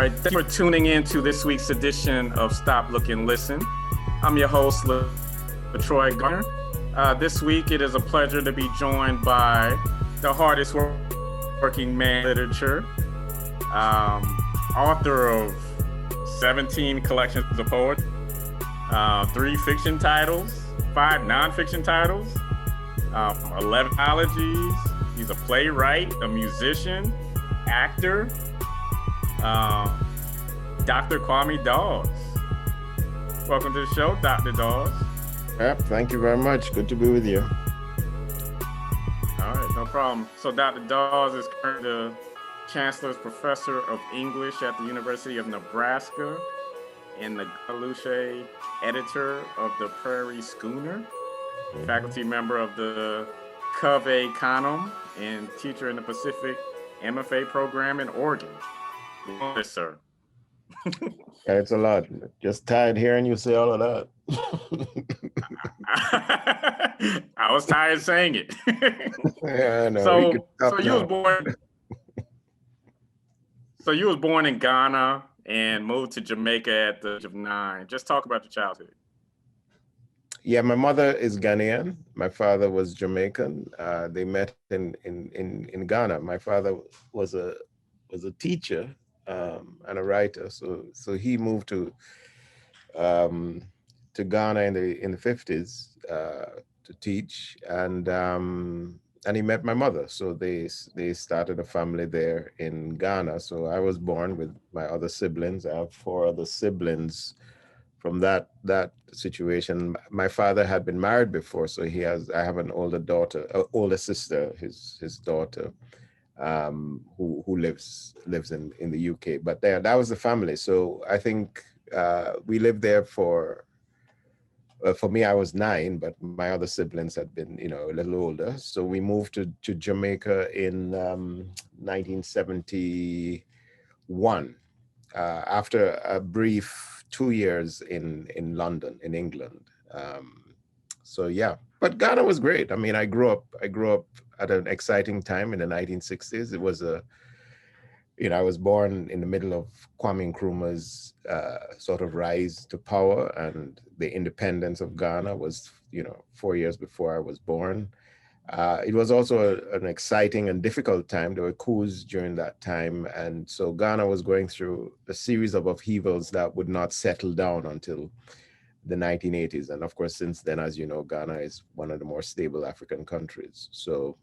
right, thank you for tuning in to this week's edition of Stop, Look, and Listen. I'm your host, LaTroy Garner. This week, it is a pleasure to be joined by the hardest working man in literature, author of 17 collections of poetry, 3 fiction titles, 5 nonfiction titles, 11 anthologies. He's a playwright, a musician, actor, Dr. Kwame Dawes. Welcome to the show, Dr. Dawes. Yep, thank you very much. Good to be with you. All right, no problem. So Dr. Dawes is currently the Chancellor's Professor of English at the University of Nebraska and the Galuche editor of the Prairie Schooner, faculty member of the Cove Canem, and teacher in the Pacific MFA program in Oregon. Yes, sir. It's a lot. Just tired hearing you say all of that. I was tired saying it. Yeah, I know. So you was born in Ghana and moved to Jamaica at the age of 9. Just talk about your childhood. Yeah, my mother is Ghanaian. My father was Jamaican. They met in Ghana. My father was a teacher and a writer. So he moved to Ghana in the 50s to teach, and he met my mother. So they started a family there in Ghana. So I was born with my other siblings. I have 4 other siblings from that situation. My father had been married before, so I have an older sister, his daughter, who lives in the UK. But that was the family. So I think we lived there for me, I was 9, but my other siblings had been, a little older. So we moved to Jamaica in 1971, after a brief 2 years in London, in England. So yeah, but Ghana was great. I mean, I grew up at an exciting time in the 1960s. It was I was born in the middle of Kwame Nkrumah's sort of rise to power, and the independence of Ghana was, 4 years before I was born. It was also an exciting and difficult time. There were coups during that time. And so Ghana was going through a series of upheavals that would not settle down until the 1980s. And of course, since then, as you know, Ghana is one of the more stable African countries. So,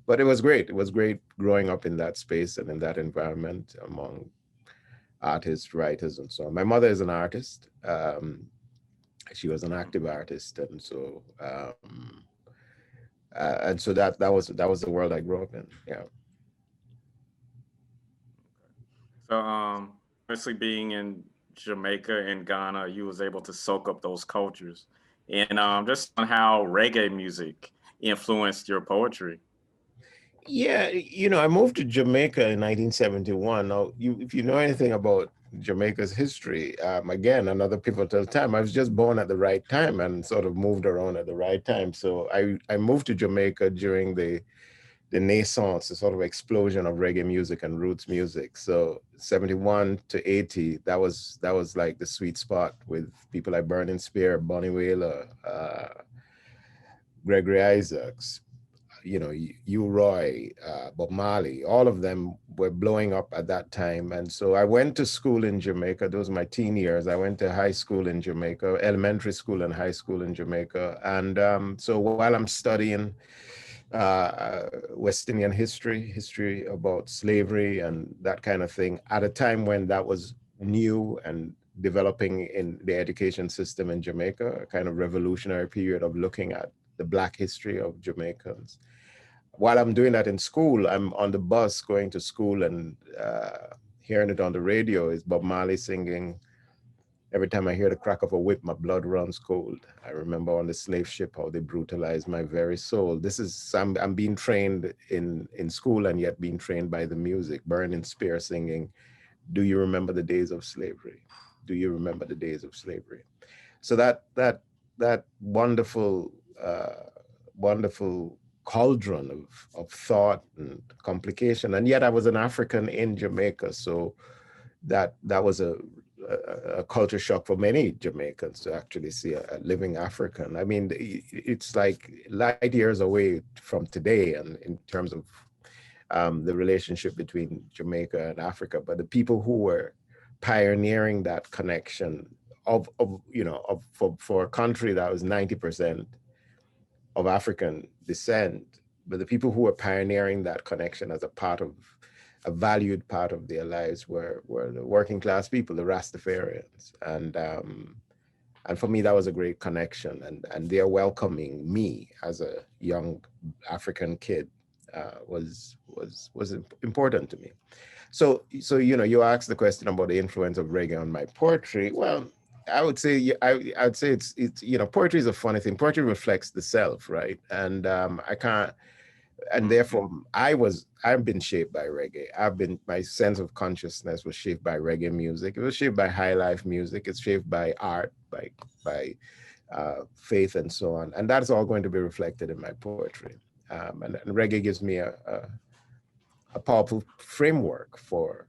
but it was great. It was great growing up in that space and in that environment among artists, writers, and so on. My mother is an artist. She was an active artist. And so, that was the world I grew up in. Yeah. So obviously being in Jamaica and Ghana, you was able to soak up those cultures, and just on how reggae music influenced your poetry. Yeah, I moved to Jamaica in 1971. Now, if you know anything about Jamaica's history, again, another pivotal time. I was just born at the right time and sort of moved around at the right time. So I moved to Jamaica during the naissance, the sort of explosion of reggae music and roots music. So 71 to 80, that was like the sweet spot with people like Burning Spear, Bonnie Whaler, Gregory Isaacs, Roy, Bob Marley, all of them were blowing up at that time. And so I went to school in Jamaica. Those were my teen years. I went to high school in Jamaica, elementary school and high school in Jamaica. And so while I'm studying West Indian history about slavery and that kind of thing, at a time when that was new and developing in the education system in Jamaica, a kind of revolutionary period of looking at the Black history of Jamaicans. While I'm doing that in school, I'm on the bus going to school, and hearing it on the radio is Bob Marley singing, "Every time I hear the crack of a whip, my blood runs cold. I remember on the slave ship how they brutalized my very soul." I'm being trained in school and yet being trained by the music. Burning Spear singing, "Do you remember the days of slavery? Do you remember the days of slavery?" So that wonderful cauldron of thought and complication. And yet I was an African in Jamaica. So that was a culture shock for many Jamaicans to actually see a living African. I mean, it's like light years away from today, and in terms of the relationship between Jamaica and Africa, but the people who were pioneering that connection for a country that was 90% of African descent, but the people who were pioneering that connection as a valued part of their lives were the working class people, the Rastafarians, and for me that was a great connection, and their welcoming me as a young African kid was important to me. So you asked the question about the influence of reggae on my poetry. Well, I would say I'd say it's poetry is a funny thing. Poetry reflects the self, right? And I can't, and therefore I've been shaped by reggae. My sense of consciousness was shaped by reggae music. It was shaped by high life music. It's shaped by art, by faith, and so on. And that's all going to be reflected in my poetry. And reggae gives me a powerful framework for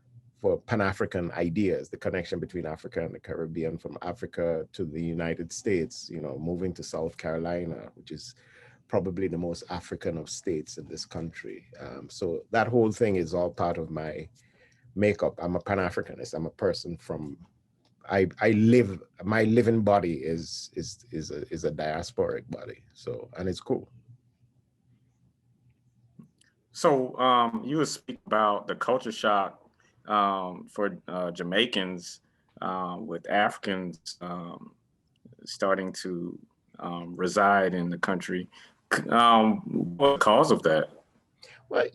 Pan-African ideas, the connection between Africa and the Caribbean, from Africa to the United States, moving to South Carolina, which is probably the most African of states in this country. So that whole thing is all part of my makeup. I'm a Pan-Africanist. I'm a person from, my living body is a diasporic body. So, and it's cool. So you would speak about the culture shock for Jamaicans with Africans starting to reside in the country. What the cause of that? Well,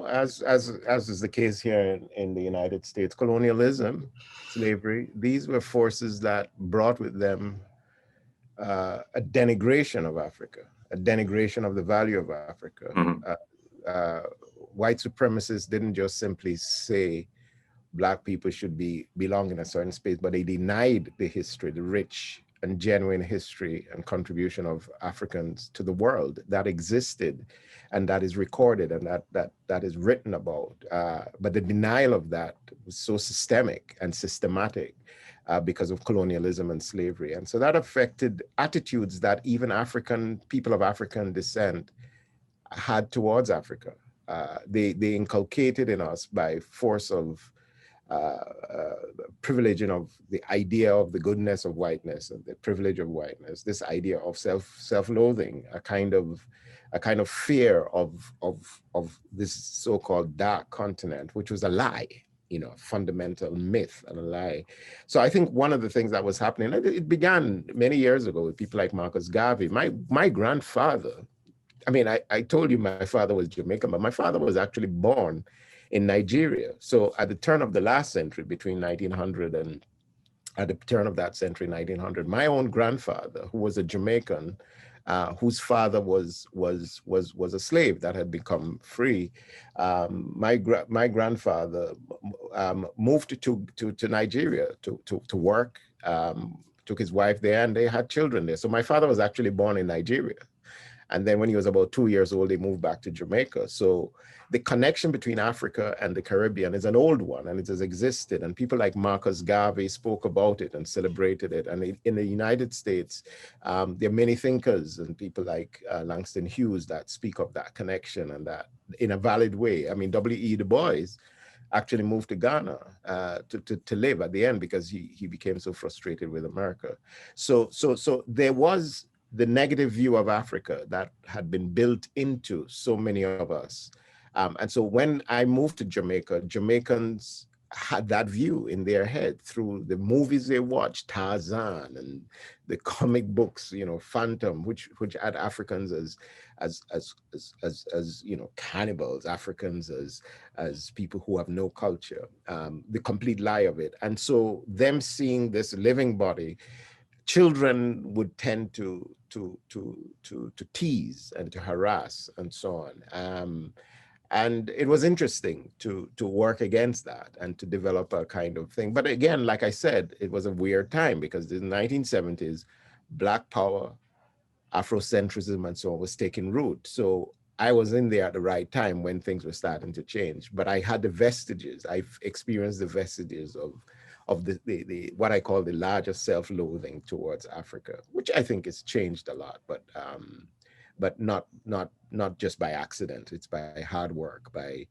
as is the case here in the United States, colonialism, slavery, these were forces that brought with them a denigration of Africa, a denigration of the value of Africa. White supremacists didn't just simply say Black people should belong in a certain space, but they denied the history, the rich and genuine history and contribution of Africans to the world that existed and that is recorded and that is written about. But the denial of that was so systemic and systematic because of colonialism and slavery. And so that affected attitudes that even people of African descent had towards Africa. They inculcated in us by force of privileging of the idea of the goodness of whiteness and the privilege of whiteness, this idea of self-loathing, a kind of fear of this so-called dark continent, which was a lie, a fundamental myth and a lie. So I think one of the things that was happening, it began many years ago with people like Marcus Garvey. My grandfather, I mean, I told you my father was Jamaican, but my father was actually born in Nigeria. So at the turn of the last century, between 1900 and at the turn of that century, 1900, my own grandfather, who was a Jamaican, whose father was a slave that had become free, my grandfather moved to Nigeria to work, took his wife there, and they had children there. So my father was actually born in Nigeria. And then when he was about 2 years old, they moved back to Jamaica. So the connection between Africa and the Caribbean is an old one, and it has existed. And people like Marcus Garvey spoke about it and celebrated it. And in the United States, there are many thinkers and people like Langston Hughes that speak of that connection and that in a valid way. I mean, W.E. Du Bois actually moved to Ghana to live at the end because he became so frustrated with America. So there was the negative view of Africa that had been built into so many of us. And so when I moved to Jamaica, Jamaicans had that view in their head through the movies they watched, Tarzan and the comic books, Phantom, which had Africans as cannibals, Africans as people who have no culture, the complete lie of it. And so them seeing this living body, children would tend to tease and to harass and so on. And it was interesting to work against that and to develop a kind of thing. But again, like I said, it was a weird time because in the 1970s, Black power, Afrocentrism and so on was taking root. So I was in there at the right time when things were starting to change, but I had the vestiges. I've experienced the vestiges of the what I call the larger self-loathing towards Africa, which I think has changed a lot, but not just by accident. It's by hard work, by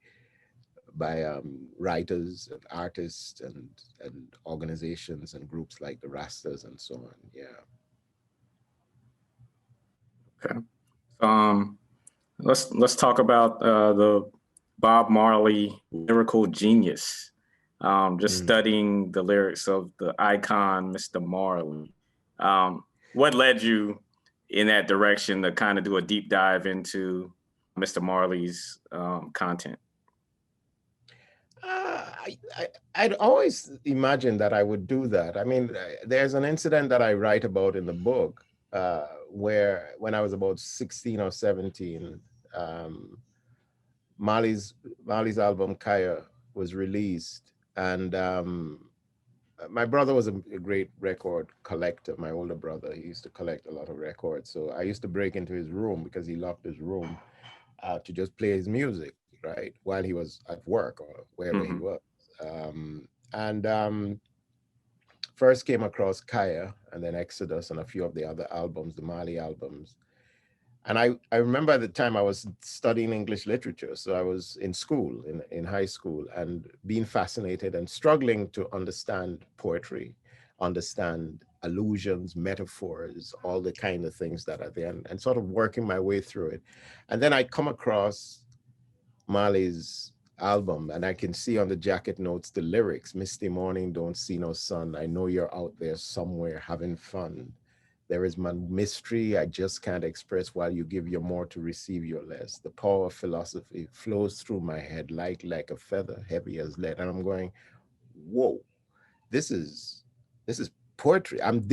writers and artists and organizations and groups like the Rastas and so on. Yeah. Okay. Let's talk about the Bob Marley lyrical genius. Just studying the lyrics of the icon, Mr. Marley. What led you in that direction to kind of do a deep dive into Mr. Marley's content? I'd always imagined that I would do that. I mean, there's an incident that I write about in the book where when I was about 16 or 17, Marley's album Kaya was released, and my brother was a great record collector. My older brother, he used to collect a lot of records. So I used to break into his room because he locked his room to just play his music, right, while he was at work or wherever he was. And first came across Kaya and then Exodus and a few of the other albums, the Marley albums. And I remember at the time I was studying English literature. So I was in school, in high school, and being fascinated and struggling to understand poetry, understand allusions, metaphors, all the kind of things that are there, and sort of working my way through it. And then I come across Marley's album, and I can see on the jacket notes the lyrics: misty morning, don't see no sun, I know you're out there somewhere having fun. There is my mystery I just can't express, while you give your more to receive your less. The power of philosophy flows through my head, light like a feather, heavy as lead. And I'm going, whoa, this is poetry. I'm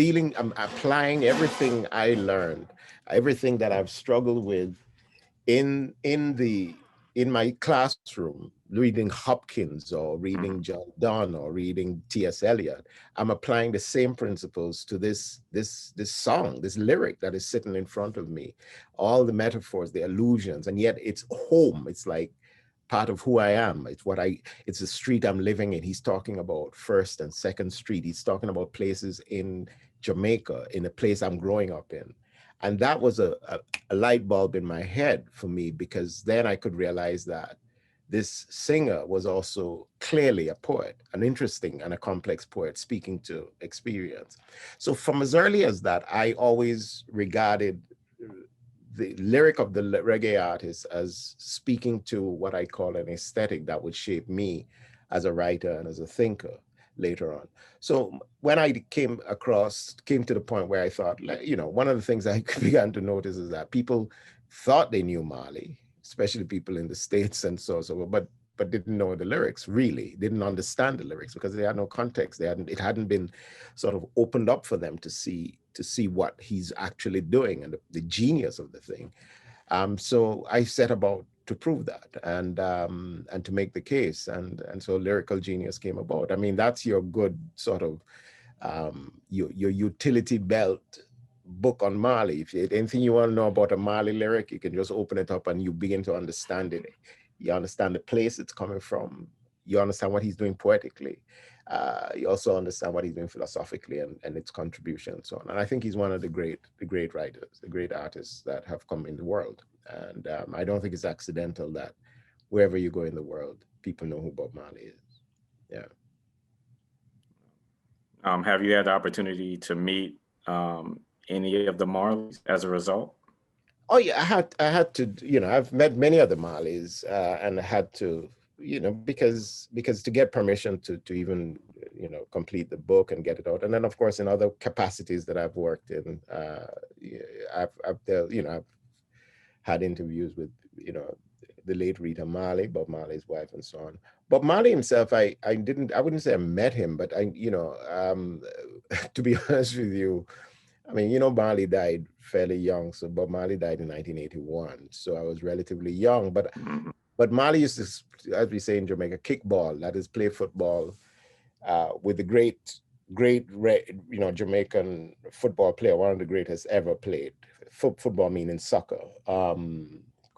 applying everything I learned, everything that I've struggled with in my classroom, reading Hopkins or reading John Donne or reading T.S. Eliot. I'm applying the same principles to this song, this lyric that is sitting in front of me, all the metaphors, the allusions, and yet it's home. It's like part of who I am. It's the street I'm living in. He's talking about First and Second Street. He's talking about places in Jamaica, in a place I'm growing up in. And that was a light bulb in my head for me, because then I could realize that this singer was also clearly a poet, an interesting and a complex poet speaking to experience. So from as early as that, I always regarded the lyric of the reggae artist as speaking to what I call an aesthetic that would shape me as a writer and as a thinker later on. So when I came to the point where I thought, one of the things I began to notice is that people thought they knew Marley, especially people in the States and so, but didn't know the lyrics, really didn't understand the lyrics because they had no context. It hadn't been sort of opened up for them to see what he's actually doing and the genius of the thing. So I set about to prove that and to make the case, and so Lyrical Genius came about. I mean, that's your good sort of your utility belt book on Marley. If anything you want to know about a Marley lyric, you can just open it up and you begin to understand it. You understand the place it's coming from. You understand what he's doing poetically. You also understand what he's doing philosophically and its contribution and so on. And I think he's one of the great writers, the great artists that have come in the world. And I don't think it's accidental that wherever you go in the world, people know who Bob Marley is. Yeah. Have you had the opportunity to meet any of the Marleys as a result? Oh yeah, I had to, I've met many of the Marleys and I had to, because to get permission to even, complete the book and get it out. And then of course, in other capacities that I've worked in, I've had interviews with, the late Rita Marley, Bob Marley's wife, and so on. Bob Marley himself, I wouldn't say I met him, but to be honest with you, I mean, Marley died fairly young. So Bob Marley died in 1981. So I was relatively young, but Marley used to, as we say in Jamaica, kickball, that is play football with the great, Jamaican football player, one of the greatest ever played. Football meaning soccer,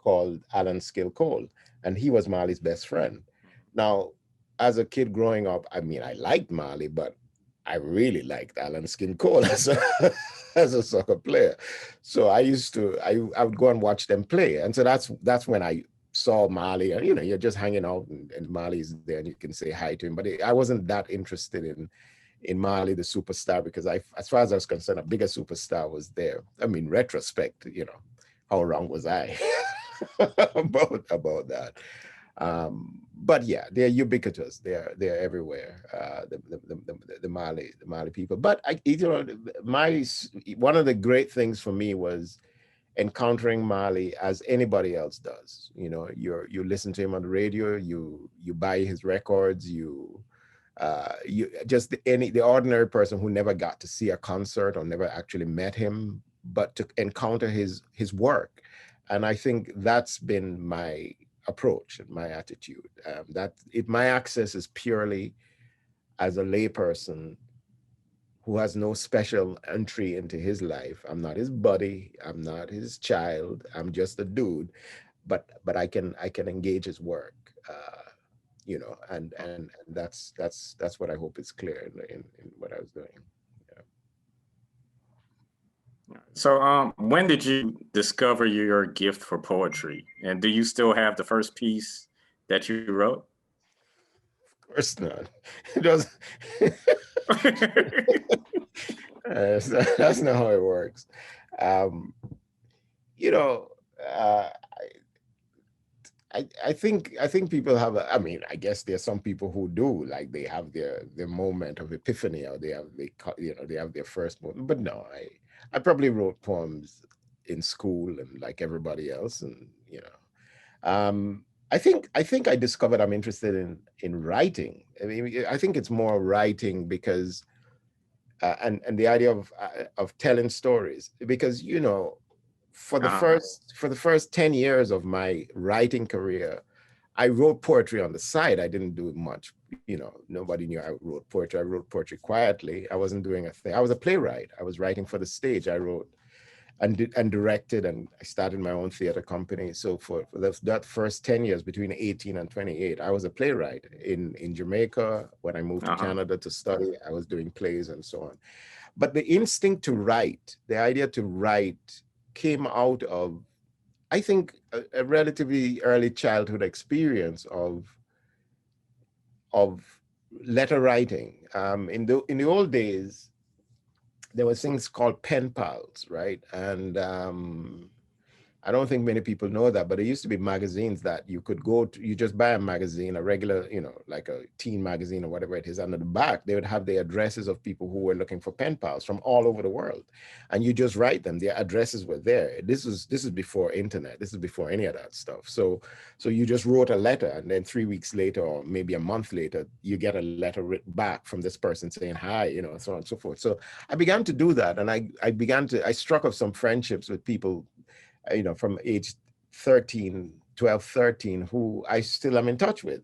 called Alan Skill Cole, and he was Marley's best friend. Now, as a kid growing up, I mean, I liked Marley, but I really liked Alan Skin Cole as a soccer player. So I would go and watch them play. And so that's when I saw Marley, and you're just hanging out and Marley's there and you can say hi to him. But I wasn't that interested in Marley, the superstar, because as far as I was concerned, a bigger superstar was there. I mean, retrospect, how wrong was I about that? But yeah, they're ubiquitous. They're everywhere. The Marley people. But one of the great things for me was encountering Marley as anybody else does. You listen to him on the radio, you buy his records, you just the ordinary person who never got to see a concert or never actually met him, but to encounter his work. And I think that's been my approach and my attitude. My access is purely as a layperson who has no special entry into his life. I'm not his buddy. I'm not his child. I'm just a dude. But I can engage his work. And that's what I hope is clear in what I was doing. So when did you discover your gift for poetry? And do you still have the first piece that you wrote? Of course not. It doesn't. That's not how it works. I think people have I guess there's some people who do, like they have their moment of epiphany, or they have their first moment. But no, I probably wrote poems in school and like everybody else, and I think I discovered I'm interested in writing. I mean, I think it's more writing because and the idea of telling stories, because for the first 10 years of my writing career, I wrote poetry on the side. I didn't do much. Nobody knew I wrote poetry. I wrote poetry quietly. I wasn't doing a thing. I was a playwright. I was writing for the stage. I wrote and directed, and I started my own theater company. So for that first 10 years, between 18 and 28, I was a playwright in Jamaica. When I moved to Canada to study, I was doing plays and so on. But the instinct to write, the idea to write, came out of, I think, a relatively early childhood experience of letter writing. In the old days, there were things called pen pals, right? And I don't think many people know that, but there used to be magazines that you could go to. You just buy a magazine, a regular, like a teen magazine or whatever it is. Under the back, they would have the addresses of people who were looking for pen pals from all over the world, and you just write them. Their addresses were there. This is before internet. This is before any of that stuff. So you just wrote a letter, and then 3 weeks later, or maybe a month later, you get a letter written back from this person saying hi, so on and so forth. So I began to do that, and I struck up some friendships with people, from age 12, 13, who I still am in touch with,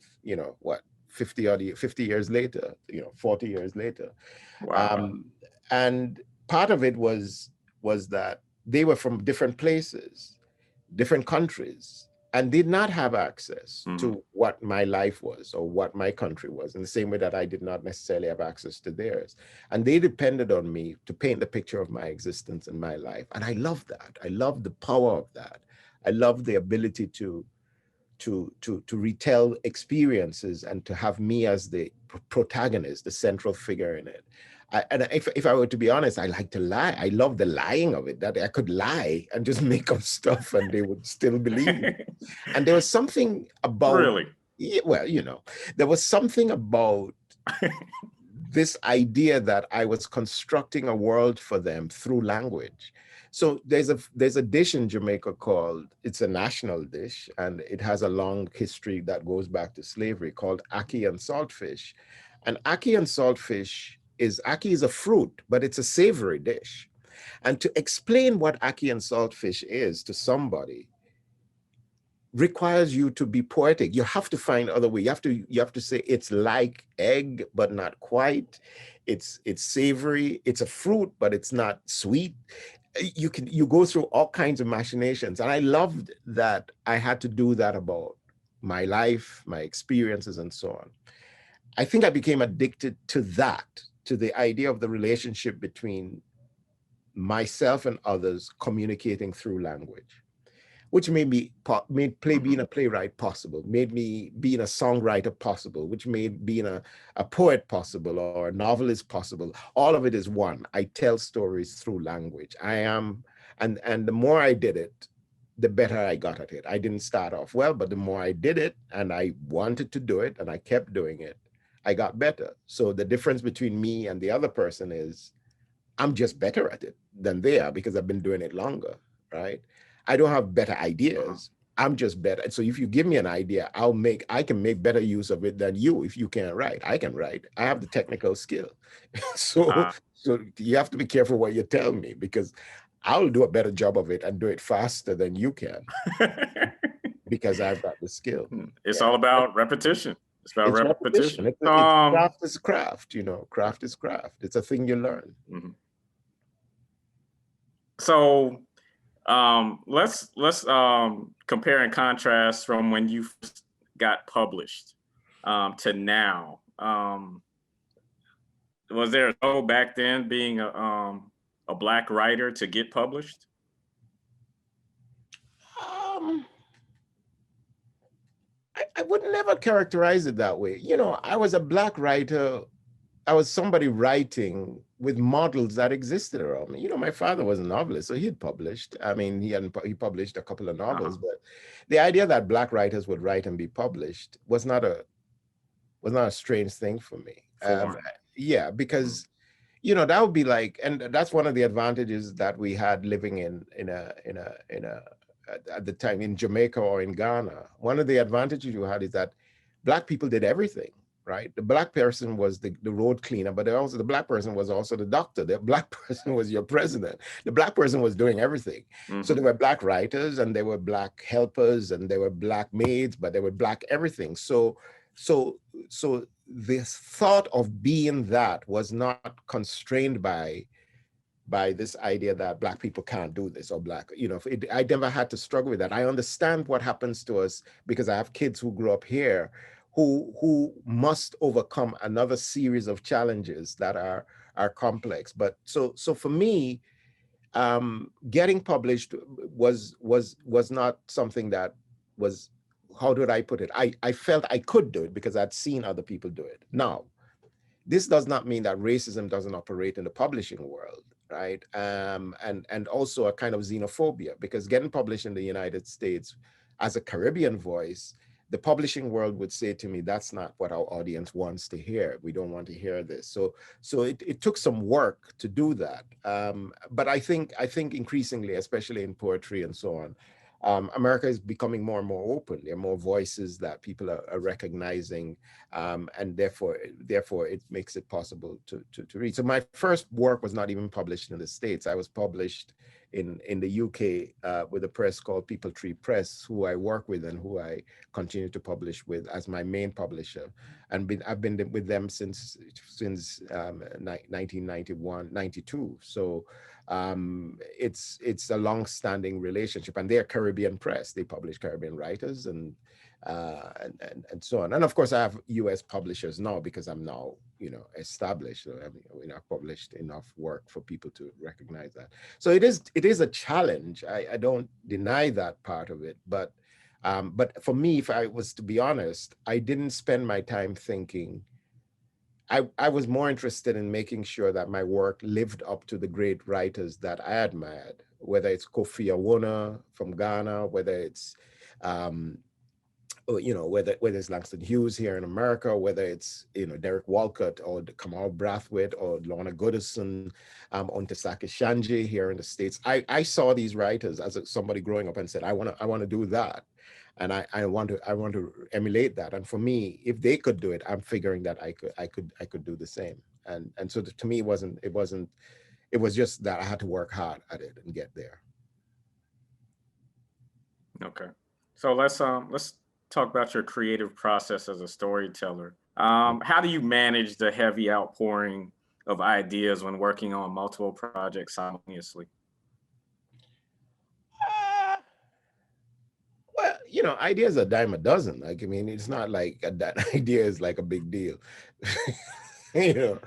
50 years later, 40 years later. Wow. And part of it was that they were from different places, different countries, and did not have access to what my life was or what my country was, in the same way that I did not necessarily have access to theirs. And they depended on me to paint the picture of my existence and my life. And I love that. I love the power of that. I love the ability to retell experiences and to have me as the protagonist, the central figure in it. And if I were to be honest, I like to lie. I love the lying of it, that I could lie and just make up stuff and they would still believe me. And there was something about, really? Well, there was something about this idea that I was constructing a world for them through language. So there's a dish in Jamaica it's a national dish, and it has a long history that goes back to slavery, called ackee and saltfish. And ackee and saltfish ackee is a fruit, but it's a savory dish. And to explain what ackee and saltfish is to somebody requires you to be poetic. You have to find other way. You have to say it's like egg, but not quite. It's savory. It's a fruit, but it's not sweet. you go through all kinds of machinations. And I loved that I had to do that about my life, my experiences, and so on. I think I became addicted to that, to the idea of the relationship between myself and others communicating through language, which made being a playwright possible, made me being a songwriter possible, which made being a poet possible or a novelist possible. All of it is one. I tell stories through language. And the more I did it, the better I got at it. I didn't start off well, but the more I did it and I wanted to do it and I kept doing it, I got better. So the difference between me and the other person is I'm just better at it than they are because I've been doing it longer, right? I don't have better ideas. I'm just better. So if you give me an idea, I can make better use of it than you. If you can't write, I can write. I have the technical skill. So you have to be careful what you tell me because I'll do a better job of it and do it faster than you can because I've got the skill. It's all about repetition. It's about repetition. It's craft is craft, craft is craft. It's a thing you learn. Mm-hmm. So let's compare and contrast from when you first got published to now. Was there a goal back then being a Black writer to get published? I would never characterize it that way. I was a Black writer. I was somebody writing with models that existed around me. My father was a novelist, so he had published. I mean, he published a couple of novels, but the idea that Black writers would write and be published was not a strange thing for me. Yeah, because that would be like, and that's one of the advantages that we had living at the time in Jamaica or in Ghana. One of the advantages you had is that Black people did everything. Right, the Black person was the road cleaner, but also the Black person was also the doctor. The Black person was your president. The Black person was doing everything. Mm-hmm. So there were Black writers, and there were Black helpers, and there were Black maids, but there were Black everything. So this thought of being that was not constrained by this idea that Black people can't do this or Black. I never had to struggle with that. I understand what happens to us because I have kids who grew up here who must overcome another series of challenges that are complex. But so for me, getting published was not something that was, how did I put it? I felt I could do it because I'd seen other people do it. Now, this does not mean that racism doesn't operate in the publishing world, right? And also a kind of xenophobia, because getting published in the United States as a Caribbean voice, the publishing world would say to me, that's not what our audience wants to hear. We don't want to hear this. So it took some work to do that. But I think increasingly, especially in poetry and so on, America is becoming more and more open. There are more voices that people are recognizing, and therefore it makes it possible to read. So my first work was not even published in the States. I was published in the UK with a press called People Tree Press, who I work with and who I continue to publish with as my main publisher. And I've been with them since 1991, 92. So it's a long-standing relationship, and they're Caribbean press. They publish Caribbean writers and so on. And of course, I have U.S. publishers now because I'm now established. So I've published enough work for people to recognize that. So it is a challenge. I don't deny that part of it, but for me, if I was to be honest, I didn't spend my time thinking. I was more interested in making sure that my work lived up to the great writers that I admired, whether it's Kofi Awona from Ghana, whether it's whether it's Langston Hughes here in America, whether it's Derek Walcott or Kamal Brathwaite or Lorna Goodison, Ontasaki Shanji here in the States. I saw these writers as somebody growing up and said, I want to do that. And I want to emulate that. And for me, if they could do it, I'm figuring that I could do the same. And so to me, it was just that I had to work hard at it and get there. Okay, so let's talk about your creative process as a storyteller. How do you manage the heavy outpouring of ideas when working on multiple projects simultaneously? ideas are a dime a dozen. Like, I mean, it's not like that idea is like a big deal. you know,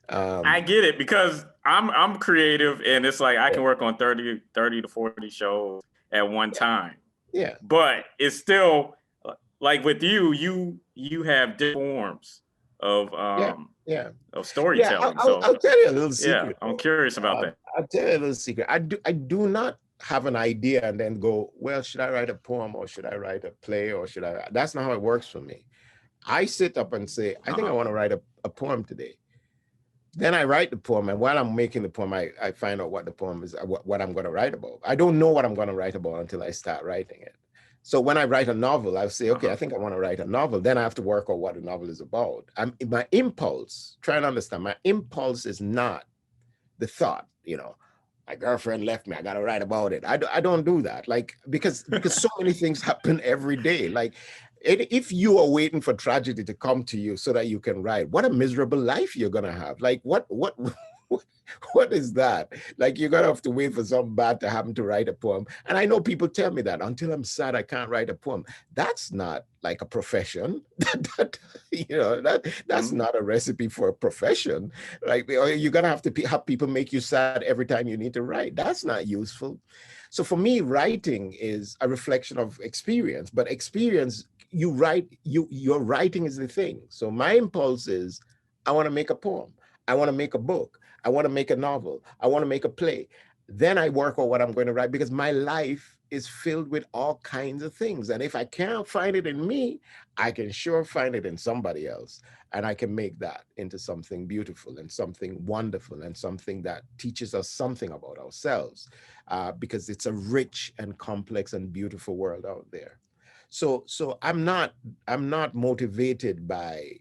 I um, get it because I'm creative and it's like I yeah, can work on 30 to 40 shows at one time. yeah, But it's still like with you have different forms of yeah, yeah, yeah. storytelling. I'll So tell you a little yeah, secret I'm though. curious about that. I'll tell you a little secret. I do not have an idea and then go, well, should I write a poem or should I write a play or should I? That's not how it works for me. I sit up and say, I think I Uh-huh. want to write a poem today. Then I write the poem, and while I'm making the poem, I find out what the poem is, what I'm going to write about. I don't know what I'm going to write about until I start writing it. So when I write a novel, I'll say, okay, I Uh-huh. think I want to write a novel. Then I have to work out what the novel is about. My impulse, try and understand, my impulse is not the thought, my girlfriend left me, I got to write about it. I don't do that. Like, because so many things happen every day. Like, if you are waiting for tragedy to come to you so that you can write, what a miserable life you're gonna have. Like, what what is that? Like, you're gonna have to wait for something bad to happen to write a poem. And I know people tell me that until I'm sad, I can't write a poem. That's not like a profession. That's Mhm. not a recipe for a profession. Like, you're gonna have to have people make you sad every time you need to write. That's not useful. So for me, writing is a reflection of experience, but experience, your writing is the thing. So my impulse is, I want to make a poem, I want to make a book, I want to make a novel, I want to make a play. Then I work on what I'm going to write, because my life is filled with all kinds of things, and if I can't find it in me, I can sure find it in somebody else, and I can make that into something beautiful and something wonderful and something that teaches us something about ourselves, because it's a rich and complex and beautiful world out there. So I'm not motivated by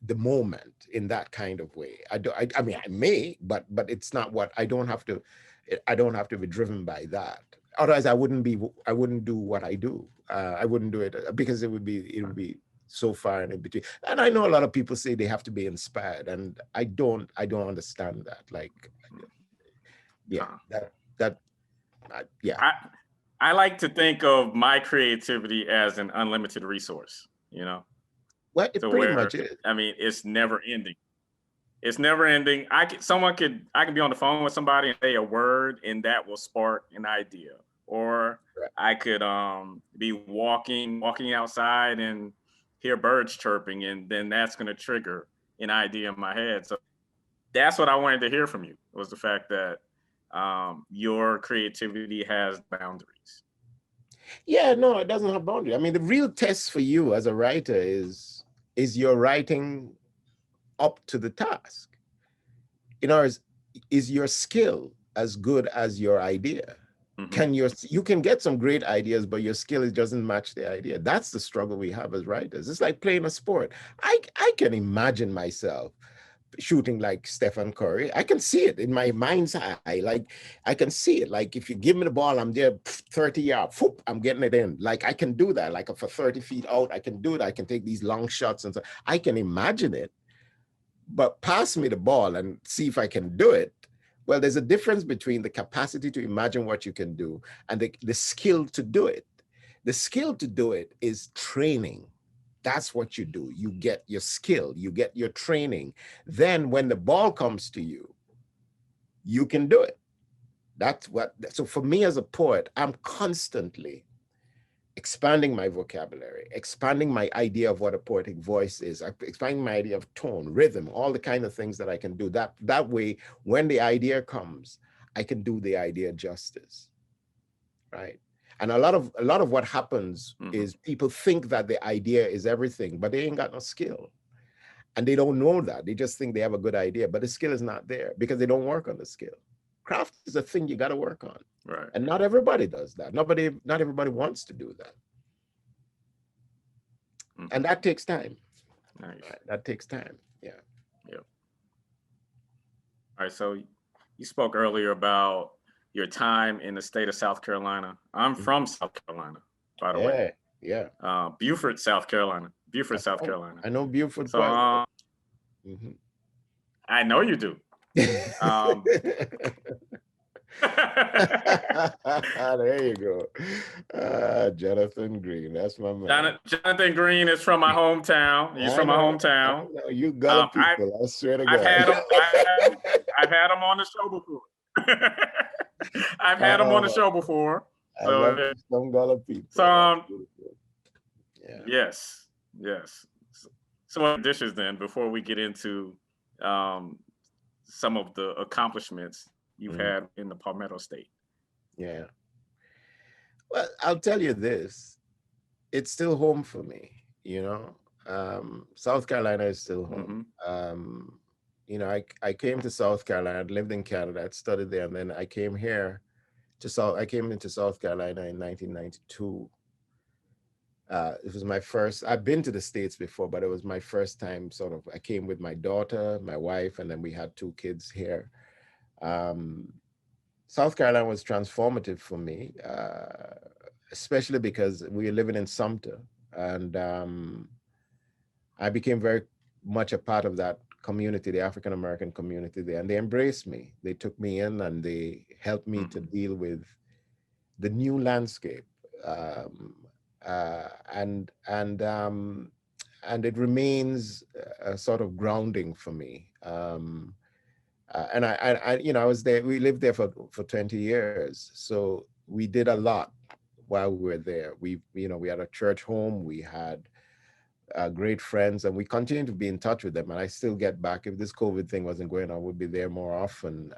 the moment in that kind of way. I mean, I may, but it's not what I don't have to be driven by that. Otherwise, I wouldn't do what I do. I wouldn't do it, because it would be so far and in between. And I know a lot of people say they have to be inspired, and I don't understand that. Like, yeah, Uh, that yeah. I I like to think of my creativity as an unlimited resource, Well, it to pretty much where is. I mean it's never ending. It's never ending. I could be on the phone with somebody and say a word and that will spark an idea. Or Right. I could be walking outside and hear birds chirping and then that's going to trigger an idea in my head. So that's what I wanted to hear from you, was the fact that your creativity has boundaries. Yeah, no, it doesn't have boundary. I mean, the real test for you as a writer is your writing up to the task? Is your skill as good as your idea? Hmm. You can get some great ideas, but your skill, it doesn't match the idea. That's the struggle we have as writers. It's like playing a sport. I can imagine myself shooting like Stephen Curry. I can see it in my mind's eye. Like, I can see it. Like, if you give me the ball, I'm there 30 yards, whoop, I'm getting it in. Like, I can do that. Like, for 30 feet out, I can do it. I can take these long shots and so I can imagine it. But pass me the ball and see if I can do it. Well, there's a difference between the capacity to imagine what you can do and the skill to do it. The skill to do it is training. That's what you do. You get your skill, you get your training. Then when the ball comes to you, you can do it. So for me as a poet, I'm constantly expanding my vocabulary, expanding my idea of what a poetic voice is, expanding my idea of tone, rhythm, all the kind of things that I can do. That way, when the idea comes, I can do the idea justice, right? And a lot of what happens Hmm. is people think that the idea is everything, but they ain't got no skill. And they don't know that. They just think they have a good idea, but the skill is not there because they don't work on the skill. Craft is a thing you got to work on. Right. And not everybody does that. Not everybody wants to do that. And Hmm. that takes time. Nice. Right? That takes time. Yeah. Yep. All right. So you spoke earlier about your time in the state of South Carolina. I'm from South Carolina, by the way. Yeah. Yeah. Beaufort, South Carolina. Beaufort, South Carolina. I know Buford So quite well. Mhm. I know you do. Um, There you go. Jonathan Green, that's my man. Jonathan Green is from my hometown. He's from my hometown. I know. You Gullah people, I swear to God. I've had him on the show before. I've had him on the show before. I love some Gullah people. So, yes. So dishes then, before we get into some of the accomplishments you've had in the Palmetto State. Yeah. Well, I'll tell you this. It's still home for me, you know. South Carolina is still home. You know, I came to South Carolina. I'd lived in Canada. I'd studied there, and then I came here I came into South Carolina in 1992. It was my first. I've been to the States before, but it was my first time. Sort of, I came with my daughter, my wife, and then we had 2 kids here. South Carolina was transformative for me, especially because we were living in Sumter, and I became very much a part of that community, the African American community there, and they embraced me. They took me in and they helped me to deal with the new landscape, and it remains a sort of grounding for me. And I, you know, I was there. We lived there for 20 years, so we did a lot while we were there. We had a church home. We had great friends, and we continue to be in touch with them. And I still get back. If this COVID thing wasn't going on, I would be there more often.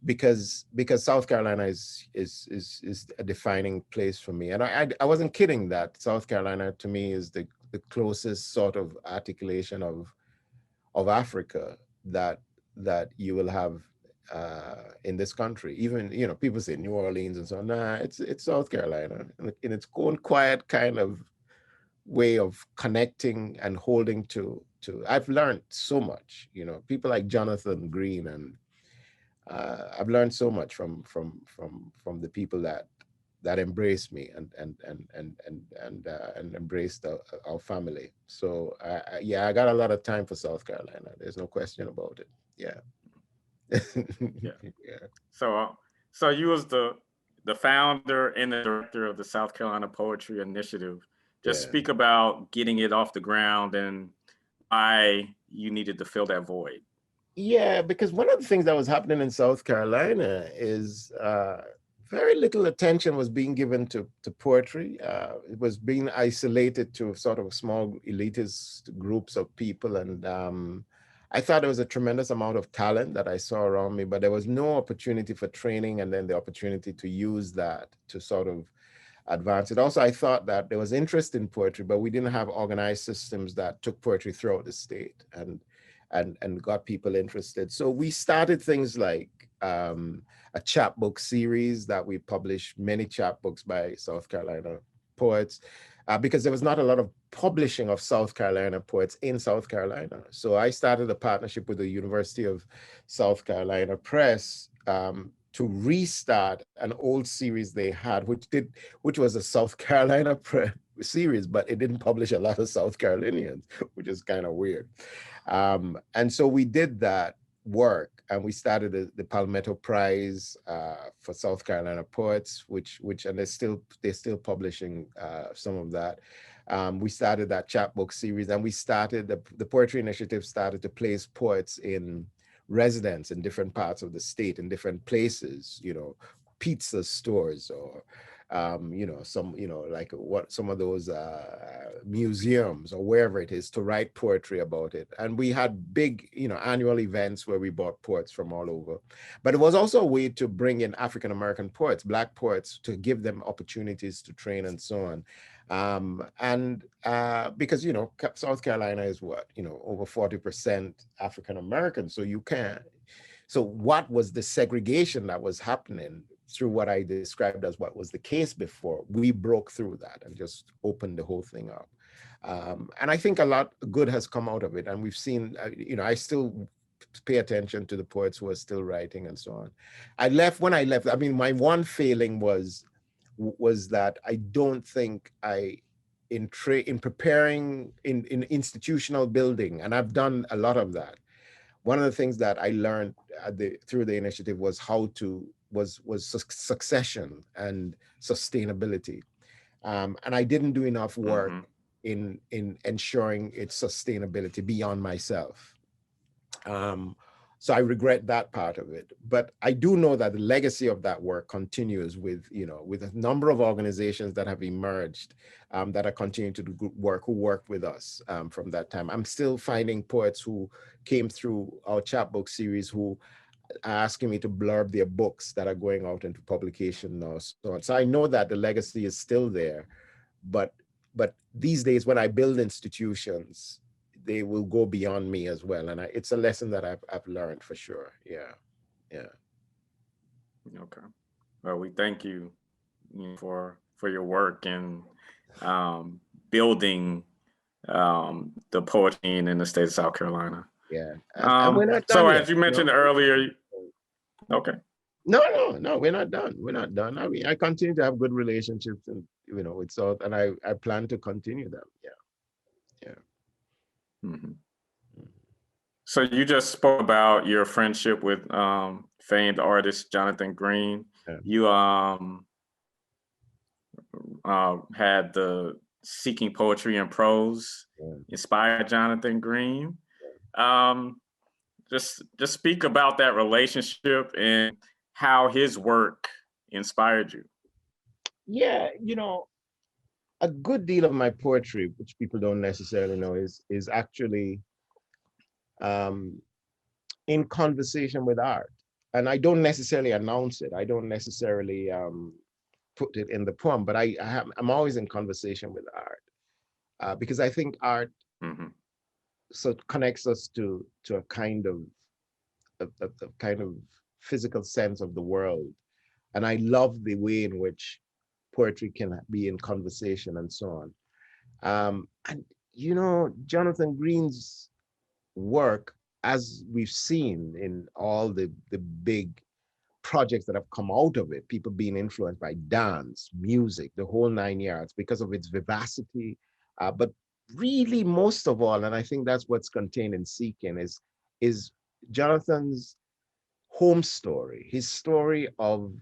Because South Carolina is a defining place for me. And I wasn't kidding that South Carolina to me is the closest sort of articulation of Africa that you will have in this country. Even, you know, people say New Orleans and so on. Nah, it's South Carolina in its own quiet kind of way of connecting and holding to. I've learned so much, you know, people like Jonathan Green, and I've learned so much from the people that embraced me and embraced our family. So yeah, I got a lot of time for South Carolina. There's no question about it. Yeah. Yeah. So you was the founder and the director of the South Carolina Poetry Initiative. Just speak about getting it off the ground and why you needed to fill that void. Yeah, because one of the things that was happening in South Carolina is very little attention was being given to poetry. It was being isolated to sort of small elitist groups of people. And I thought there was a tremendous amount of talent that I saw around me, but there was no opportunity for training and then the opportunity to use that to sort of advance it. Also, I thought that there was interest in poetry, but we didn't have organized systems that took poetry throughout the state and got people interested. So we started things like a chapbook series that we published, many chapbooks by South Carolina poets, because there was not a lot of publishing of South Carolina poets in South Carolina. So I started a partnership with the University of South Carolina Press to restart an old series they had, which was a South Carolina series, but it didn't publish a lot of South Carolinians, which is kind of weird. And so we did that work, and we started the Palmetto Prize for South Carolina poets, which and they're still publishing some of that. We started that chapbook series, and we started the Poetry Initiative started to place poets in residence in different parts of the state, in different places, you know, pizza stores or you know, like some of those museums or wherever it is, to write poetry about it. And we had big, you know, annual events where we brought poets from all over. But it was also a way to bring in African American poets, Black poets, to give them opportunities to train and so on. Because, you know, South Carolina is over 40% African American. So what was the segregation that was happening through what I described as what was the case before? We broke through that and just opened the whole thing up. And I think a lot good has come out of it. And we've seen, I still pay attention to the poets who are still writing and so on. When I left, I mean, my one failing was that I don't think in preparing in institutional building, and I've done a lot of that, one of the things that I learned through the initiative was succession and sustainability. And I didn't do enough work in ensuring its sustainability beyond myself. So I regret that part of it. But I do know that the legacy of that work continues with a number of organizations that have emerged that are continuing to do good work, who worked with us from that time. I'm still finding poets who came through our chapbook series who are asking me to blurb their books that are going out into publication now. So I know that the legacy is still there, but these days when I build institutions, they will go beyond me as well, and it's a lesson that I've learned for sure. Yeah. Okay. Well, we thank you, for your work in building the poetry in the state of South Carolina. Yeah. And we're not done so yet, as you mentioned earlier, okay. No, we're not done. We're not done. I mean, I continue to have good relationships and with South, and I plan to continue them. Yeah. Mm-hmm. So you just spoke about your friendship with famed artist Jonathan Green. Yeah. You had the Seeking Poetry and Prose, inspired Jonathan Green. Just speak about that relationship and how his work inspired you. Yeah, a good deal of my poetry, which people don't necessarily know, is actually in conversation with art. And I don't necessarily announce it. I don't necessarily put it in the poem, but I'm always in conversation with art because I think art so connects us to a kind of physical sense of the world. And I love the way in which poetry can be in conversation and so on. And Jonathan Green's work, as we've seen in all the big projects that have come out of it, people being influenced by dance, music, the whole 9 yards, because of its vivacity. But really, most of all, and I think that's what's contained in Seeking, is Jonathan's home story, his story of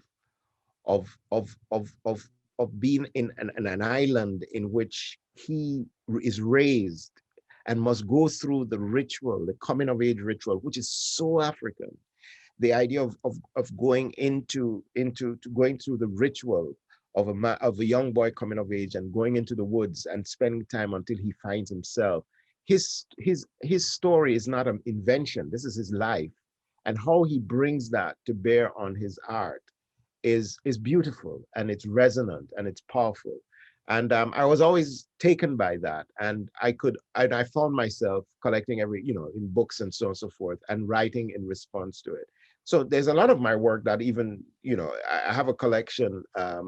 being in an island in which he is raised and must go through the ritual, the coming of age ritual, which is so African. The idea of going going through the ritual of a young boy coming of age and going into the woods and spending time until he finds himself. His story is not an invention. This is his life, and how he brings that to bear on his art is beautiful, and it's resonant, and it's powerful. And I was always taken by that, and I found myself collecting in books and so on and so forth, and writing in response to it. So there's a lot of my work that even, I have a collection, I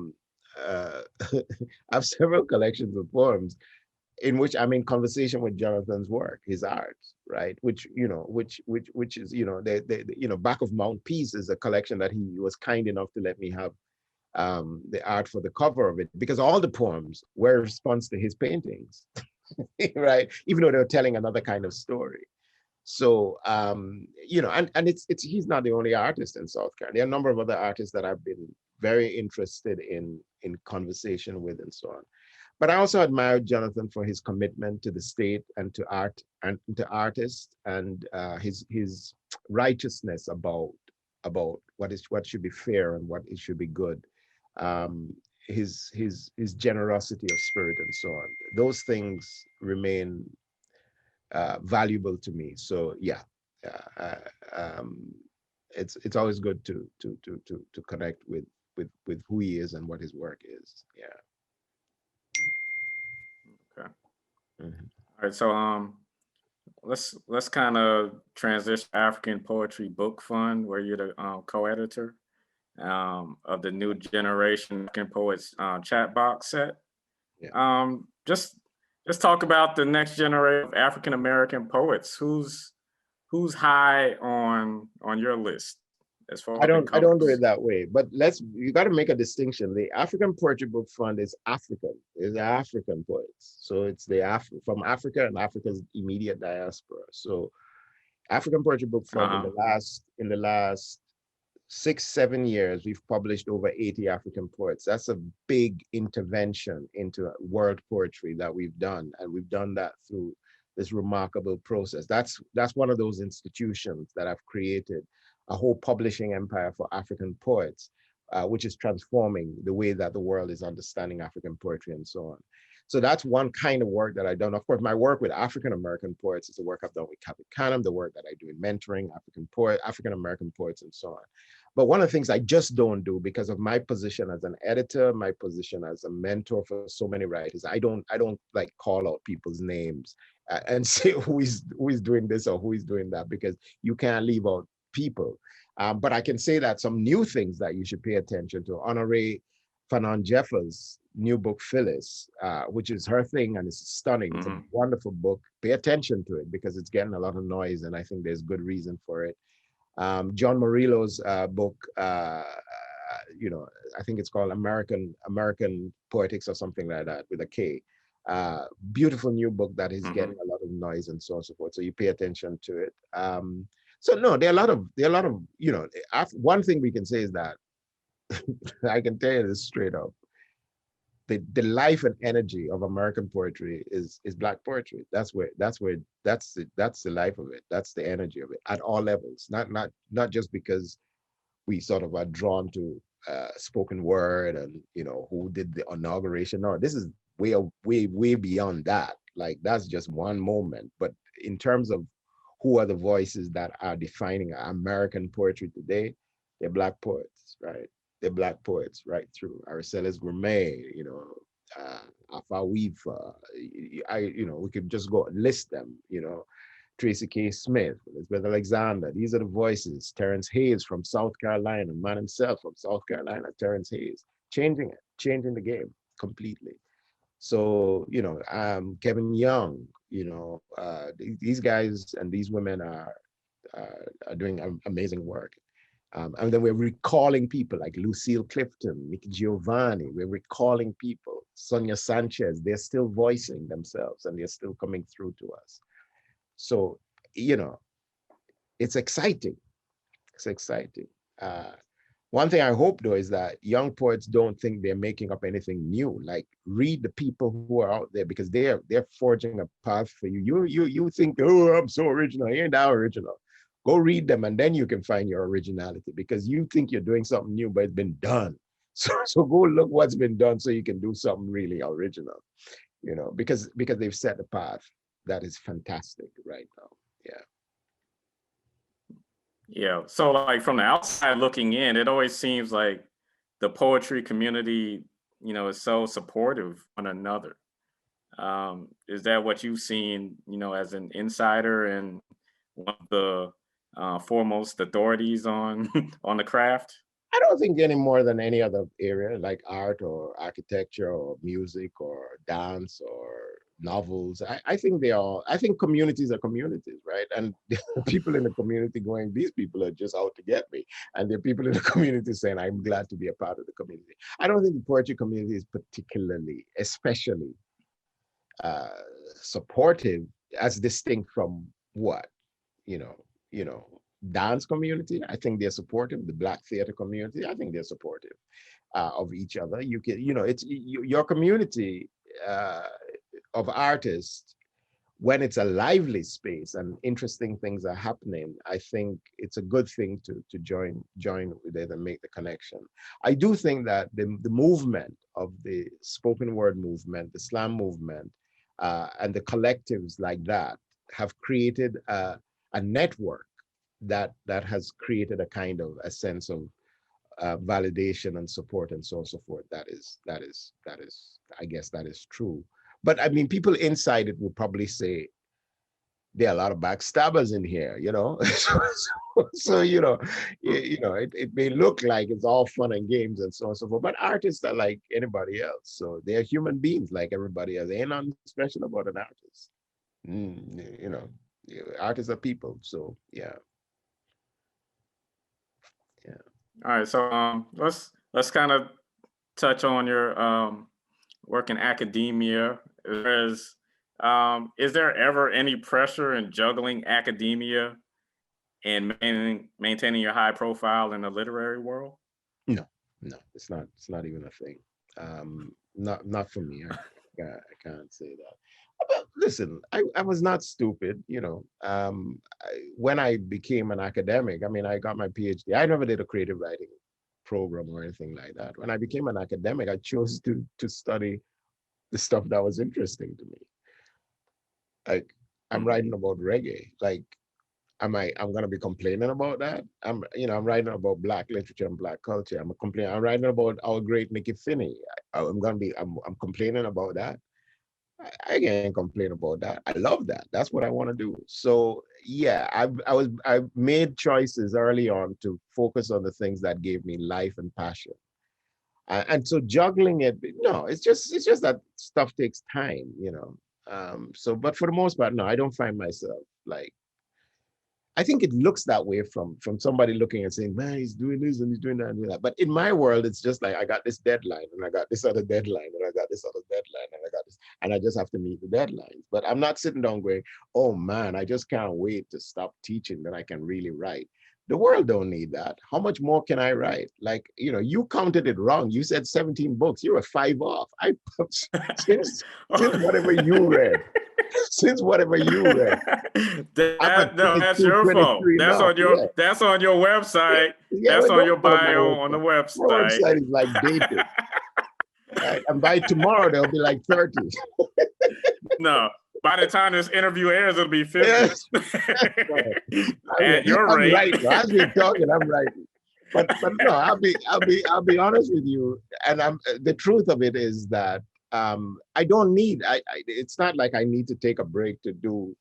have several collections of poems in which I'm in conversation with Jonathan's work, his art, right? Which is, the Back of Mount Peace is a collection that he was kind enough to let me have the art for the cover of it, because all the poems were a response to his paintings, right? Even though they were telling another kind of story. So, and it's he's not the only artist in South Carolina. There are a number of other artists that I've been very interested in conversation with and so on. But I also admire Jonathan for his commitment to the state and to art and to artists, and his righteousness about what should be fair and what it should be good. His generosity of spirit and so on. Those things remain valuable to me. So yeah, it's always good to connect with who he is and what his work is. Yeah. Okay. Mm-hmm. All right. So let's kind of transition African Poetry Book Fund, where you're the co-editor of the New Generation African Poets chat box set. Yeah. Just talk about the next generation of African American poets. Who's high on your list as far I don't do it that way, but you got to make a distinction. The African Poetry Book Fund is African. It's African poets. So it's from Africa and Africa's immediate diaspora. So African Poetry Book Fund Uh-huh. in the last 6-7 years, we've published over 80 African poets. That's a big intervention into world poetry that we've done, and we've done that through this remarkable process. That's one of those institutions that have created a whole publishing empire for African poets, which is transforming the way that the world is understanding African poetry and so on. So that's one kind of work that I've done. Of course, my work with African American poets is the work I've done with Captain Canham, the work that I do in mentoring African American poets, and so on. But one of the things I just don't do because of my position as an editor, my position as a mentor for so many writers, I don't like call out people's names and say who is doing this or who is doing that, because you can't leave out people. But I can say that some new things that you should pay attention to. Honoré Fanon Jeffers' new book, Phyllis, which is her thing, and it's stunning. It's a wonderful book. Pay attention to it because it's getting a lot of noise, and I think there's good reason for it. John Murillo's book, you know, I think it's called American Poetics or something like that with a K. Beautiful new book that is getting a lot of noise and so on and so forth. So you pay attention to it. So no, there are a lot of, you know, one thing we can say is that I can tell you this straight up. The life and energy of American poetry is Black poetry. That's the life of it. That's the energy of it at all levels. Not just because we sort of are drawn to spoken word and, you know, who did the inauguration. No, this is way beyond that. Like, that's just one moment. But in terms of who are the voices that are defining American poetry today, they're Black poets, right? They're Black poets right through. Araceli Gourmet, you know, Afa Weaver, you know, we could just go and list them, you know, Tracy K. Smith, Elizabeth Alexander. These are the voices. Terrence Hayes from South Carolina, man himself from South Carolina, Terrence Hayes, changing the game completely. So, you know, Kevin Young, you know, these guys and these women are doing amazing work. And then we're recalling people like Lucille Clifton, Nick Giovanni. We're recalling people. Sonia Sanchez, they're still voicing themselves and they're still coming through to us. So, you know, it's exciting. It's exciting. One thing I hope, though, is that young poets don't think they're making up anything new. Like, read the people who are out there, because they're forging a path for you. You think, oh, I'm so original. You ain't that original. Go read them, and then you can find your originality, because you think you're doing something new, but it's been done. So go look what's been done so you can do something really original, you know, because they've set the path that is fantastic right now. Yeah. Yeah. So, like, from the outside looking in, it always seems like the poetry community, you know, is so supportive of one another. Is that what you've seen, you know, as an insider and one of the foremost authorities on on the craft? I don't think any more than any other area like art or architecture or music or dance or novels. I think I think communities are communities, right? And people in the community going, these people are just out to get me. And there are people in the community saying, I'm glad to be a part of the community. I don't think the poetry community is particularly, especially supportive, as distinct from what, you know, dance community. I think they're supportive. The Black theater community, I think they're supportive of each other. You can, you know, it's your community of artists. When it's a lively space and interesting things are happening, I think it's a good thing to join with it and make the connection. I do think that the movement of the spoken word movement, the slam movement, and the collectives like that have created a network that has created a kind of a sense of validation and support and so on and so forth. That is, I guess that is true. But I mean, people inside it would probably say there are a lot of backstabbers in here, you know. So you know, it may look like it's all fun and games and so on and so forth, but artists are like anybody else. So they're human beings like everybody else. Ain't nothing special about an artist. You know, artists are people. So yeah. All right. So let's kind of touch on your work in academia. Is there ever any pressure in juggling academia in maintaining your high profile in the literary world? No, no, it's not. It's not even a thing. Not for me. I can't say that. But listen, I was not stupid. When I became an academic, I mean, I got my PhD. I never did a creative writing program or anything like that. When I became an academic, I chose to study the stuff that was interesting to me. Like I'm writing about reggae. Like I'm gonna be complaining about that. I'm writing about Black literature and Black culture. I'm writing about our great Nikki Finney. I'm complaining about that. I can't complain about that. I love that. That's what I want to do. So yeah, I made choices early on to focus on the things that gave me life and passion. And so juggling it, no, it's just that stuff takes time. But for the most part, no, I don't find myself like. I think it looks that way from somebody looking and saying, man, he's doing this and he's doing that and doing that. But in my world, it's just like I got this deadline and I got this other deadline and I got this other deadline and I got this, and I just have to meet the deadlines. But I'm not sitting down going, oh man, I just can't wait to stop teaching that I can really write. The world don't need that. How much more can I write? Like, you counted it wrong. You said 17 books. You were 5 off. Since whatever you read. Since whatever you read. That's your fault. That's now. on your Yeah. that's on your website. Yeah, that's well, on your bio on the My website. website is like dated. Right? And by tomorrow there'll be like 30. No. By the time this interview airs, it'll be 50. Yes. At your I'm rate. writing. As we're talking, I'm writing. But no, I'll be honest with you. And the truth of it is that I don't need. It's not like I need to take a break to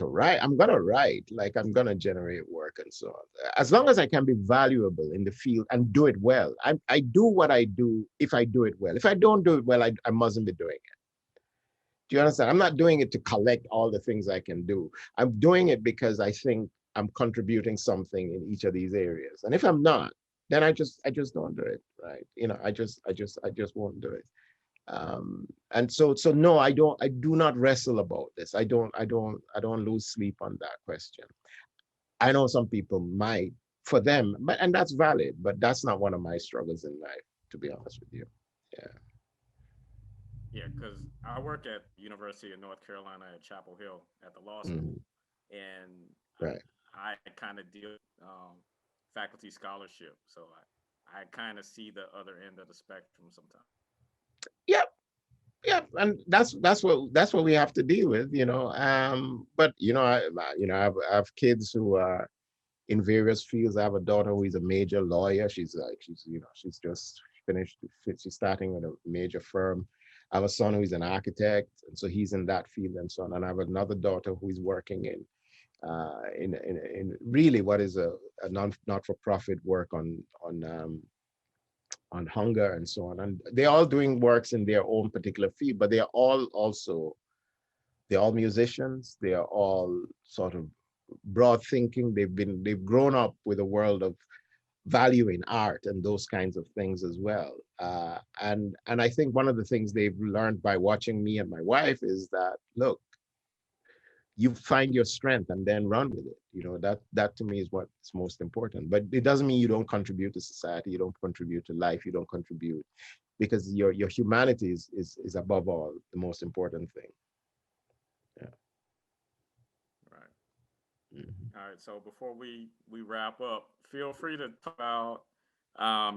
write. I'm gonna write. Like I'm gonna generate work and so on. As long as I can be valuable in the field and do it well. I do what I do if I do it well. If I don't do it well, I mustn't be doing it. Do you understand? I'm not doing it to collect all the things I can do. I'm doing it because I think I'm contributing something in each of these areas. And if I'm not, then I just don't do it, right? I just won't do it. And so no, I do not wrestle about this. I don't lose sleep on that question. I know some people might, for them, and that's valid, but that's not one of my struggles in life, to be honest with you. Yeah. Yeah, because I work at the University of North Carolina at Chapel Hill at the law school, and right. I kind of deal faculty scholarship, so I kind of see the other end of the spectrum sometimes. Yep, and that's what we have to deal with, But I have kids who are in various fields. I have a daughter who is a major lawyer. She's just finished. She's starting with a major firm. I have a son who is an architect, and so he's in that field and so on. And I have another daughter who is working in really what is a not-for-profit work on hunger and so on. And they're all doing works in their own particular field, but they're all musicians. They are all sort of broad thinking. They've grown up with a world of valuing art and those kinds of things as well. And I think one of the things they've learned by watching me and my wife is that, look, you find your strength and then run with it. That to me is what's most important. But it doesn't mean you don't contribute to society, you don't contribute to life, you don't contribute, because your humanity is above all the most important thing. Yeah. Right. Mm-hmm. All right. So before we wrap up, feel free to talk about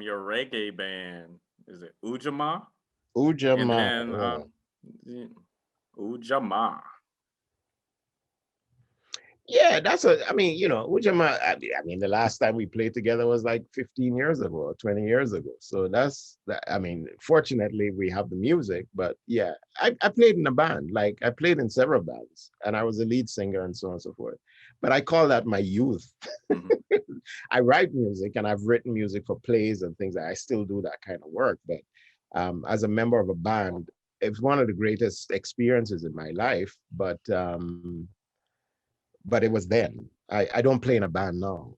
your reggae band. Is it Ujamaa? Ujamaa. Ujamaa. Yeah, Ujamaa, I mean, the last time we played together was like 15 years ago or 20 years ago. So fortunately we have the music, but yeah, I played in a band. Like I played in several bands and I was a lead singer and so on and so forth. But I call that my youth. Mm-hmm. I write music and I've written music for plays and things. I still do that kind of work. But as a member of a band, it's one of the greatest experiences in my life. But it was then. I don't play in a band now,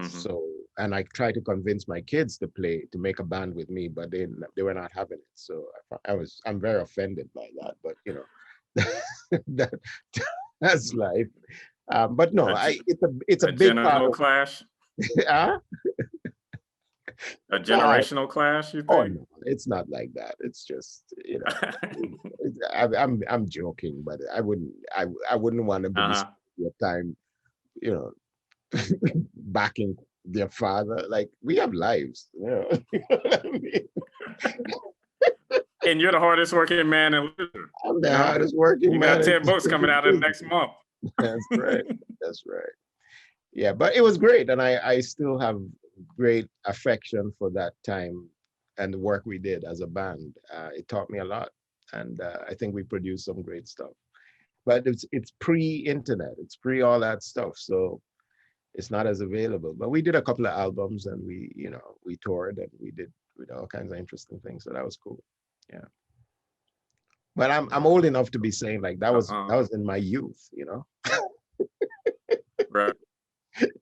So, and I try to convince my kids to make a band with me, but they were not having it. So I'm very offended by that, but that's life. But no, it's a big part generational of clash. huh? A generational clash, you Oh think? no, it's not like that. It's just I'm joking, but I wouldn't want them to be Uh-huh. spending your time, you know, backing their father. Like we have lives, you know. You know what I mean? And you're the hardest working man in literature. I'm the hardest working You man. got 10 books coming out in the next month. That's right. That's right. Yeah, but it was great, and I still have great affection for that time and the work we did as a band. It taught me a lot, and I think we produced some great stuff. But it's pre-internet, it's pre all that stuff, so it's not as available. But we did a couple of albums, and we toured, and we did all kinds of interesting things. So that was cool. Yeah. But I'm old enough to be saying like that was in my youth, you know. Right.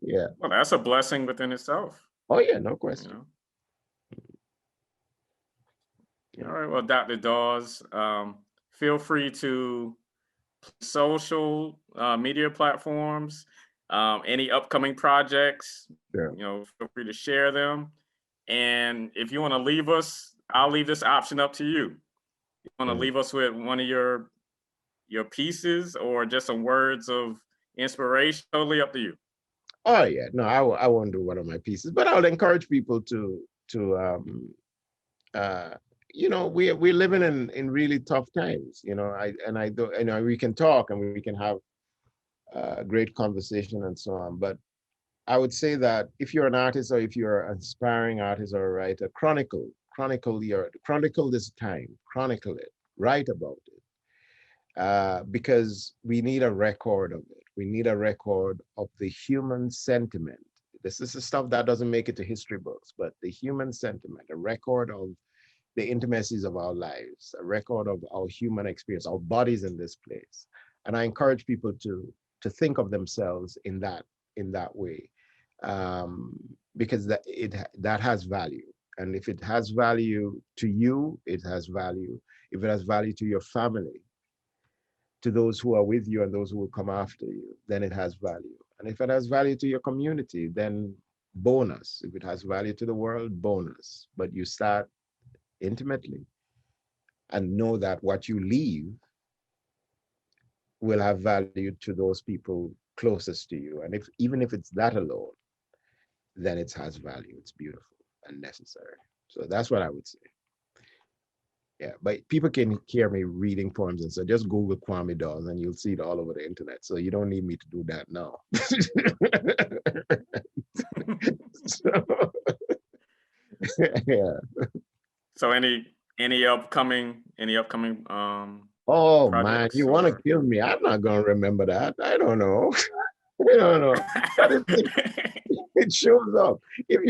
Yeah. Well, that's a blessing within itself. Oh yeah, no question. All right. Well, Dr. Dawes, feel free to social media platforms, any upcoming projects. Yeah. Feel free to share them. And if you want to leave us, I'll leave this option up to you. You want to leave us with one of your pieces or just some words of inspiration? Totally up to you. Oh yeah, no, I won't do one of my pieces, but I'll encourage people to we're living in really tough times, we can talk and we can have great conversation and so on, but I would say that if you're an artist or if you're an aspiring artist or a writer, chronicle this time, chronicle it, write about it, because we need a record of it. We need a record of the human sentiment. This is the stuff that doesn't make it to history books, but the human sentiment, a record of the intimacies of our lives, a record of our human experience, our bodies in this place. And I encourage people to think of themselves in that way, because that has value. And if it has value to you, it has value. If it has value to your family, to those who are with you and those who will come after you, then it has value. And if it has value to your community, then bonus. If it has value to the world, bonus. But you start intimately and know that what you leave will have value to those people closest to you. And even if it's that alone, then it has value. It's beautiful and necessary. So that's what I would say. Yeah, but people can hear me reading poems, and so just Google Kwame Dawes and you'll see it all over the internet. So you don't need me to do that now. Yeah. So any upcoming oh man, projects you want to kill me? I'm not gonna remember that. I don't know. I don't know. But it shows up. If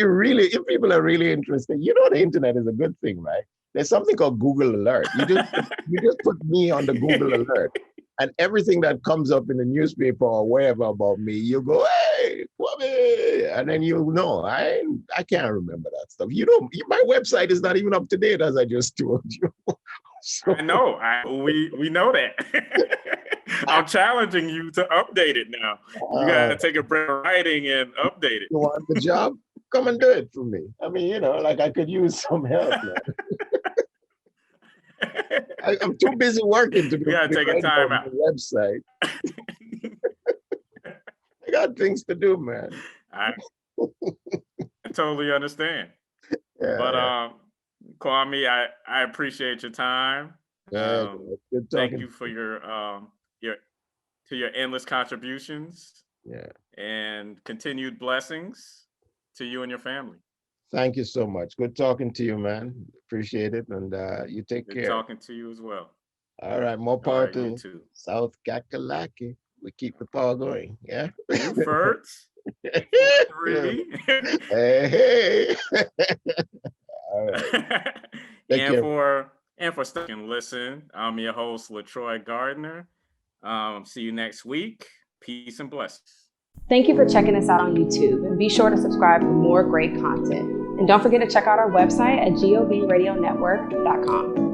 people are really interested, the internet is a good thing, right? There's something called Google Alert. You just put me on the Google Alert, and everything that comes up in the newspaper or wherever about me, you go, hey, Kwame, and then you'll know. I can't remember that stuff. My website is not even up to date, as I just told you. So, I know. We know that. I'm challenging you to update it now. You gotta take a break from writing and update it. You want the job? Come and do it for me. I mean, I could use some help. I'm too busy working to do. You gotta take a time out. The website. I got things to do, man. I totally understand. Yeah, but Kwame, I appreciate your time. Yeah, thank you for your endless contributions. Yeah. And continued blessings to you and your family. Thank you so much. Good talking to you, man. Appreciate it. And you take care. Good talking to you as well. All right. More power to South Kakalaki. We keep the power going. Yeah. You first. 3. Hey. All right. And for stuck and listen, I'm your host, LaTroy Gardner. See you next week. Peace and blessings. Thank you for checking us out on YouTube, and be sure to subscribe for more great content. And don't forget to check out our website at GOB Radio Network.com.